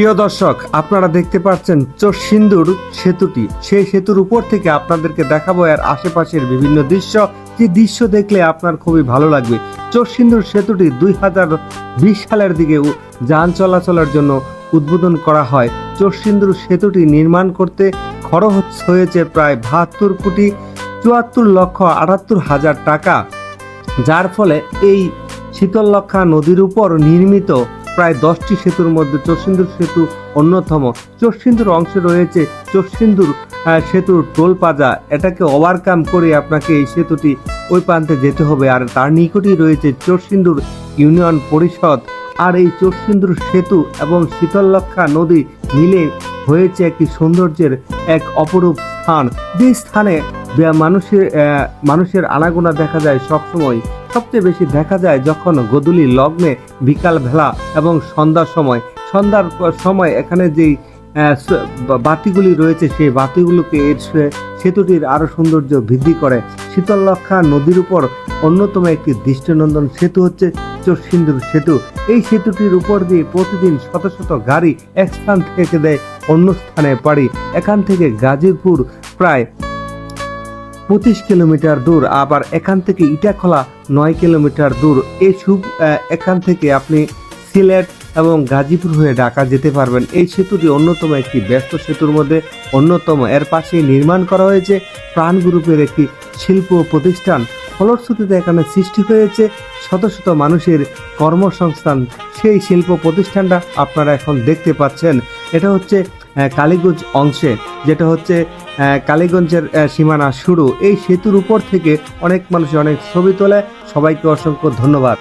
প্রিয় দর্শক, আপনারা দেখতে পাচ্ছেন চরসিন্দুর সেতুটি। সেই সেতুর উপর থেকে আপনাদেরকে দেখাবো এর আশেপাশের বিভিন্ন দৃশ্য, যে দৃশ্য দেখলে আপনার খুবই ভালো লাগবে। চরসিন্দুর সেতুটি 2020 সালের দিকে যান চলাচলের জন্য উদ্বোধন করা হয়। চরসিন্দুর সেতুটি নির্মাণ করতে খরচ হয়েছে প্রায় 72 কোটি 74,78,000 টাকা, যার ফলে এই শীতললক্ষা নদীর উপর নির্মিত প্রায় 10টি সেতুর মধ্যে চরসিন্দুর সেতু অন্যতম। চরসিন্দুর অংশে রয়েছে চরসিন্দুর সেতুর টোল প্লাজা। এটাকে ওভারকাম করে আপনাকে এই সেতুটি ওই প্রান্তে যেতে হবে, আর তার নিকটেই রয়েছে চরসিন্দুর ইউনিয়ন পরিষদ। আর এই চরসিন্দুর সেতু এবং শীতললক্ষা নদী মিলে হয়েছে একটি সৌন্দর্যের এক অপরূপ স্থান, যে স্থানে মানুষের আনাগোনা দেখা যায় সবসময়। সবচেয়ে বেশি দেখা যায় যখন গোধূলি লগ্নে, বিকাল বেলা এবং সন্ধ্যার সময় এখানে যেই বাতিগুলি রয়েছে সেই বাতিগুলোকে এর সেতুটির আরো সৌন্দর্য বৃদ্ধি করে। শীতললক্ষা নদীর উপর অন্যতম একটি দৃষ্টিনন্দন সেতু হচ্ছে চরসিন্দুর সেতু। এই সেতুটির উপর দিয়ে প্রতিদিন শত শত গাড়ি এক স্থান থেকে দেয় অন্য স্থানে পাড়ি। এখান থেকে গাজীপুর প্রায় 25 কিলোমিটার দূর, আবার এখান থেকে ইটাখলা 9 কিলোমিটার দূর। এখান থেকে আপনি সিলেট এবং গাজীপুর হয়ে ঢাকা যেতে পারবেন। এই সেতুটি অন্যতম একটি ব্যস্ত সেতুর মধ্যে অন্যতম। এর পাশেই নির্মাণ করা হয়েছে প্রাণ গ্রুপের একটি শিল্প প্রতিষ্ঠান। ফলশ্রুতিতে এখানে সৃষ্টি হয়েছে শত শত মানুষের কর্মসংস্থান। সেই শিল্প প্রতিষ্ঠানটা আপনারা এখন দেখতে পাচ্ছেন। এটা হচ্ছে কালীগঞ্জ অংশে, যেটা হচ্ছে কালীগঞ্জের সীমানা শুরু। এই সেতুর উপর থেকে অনেক মানুষ অনেক ছবি তোলে। সবাইকে অসংখ্য ধন্যবাদ।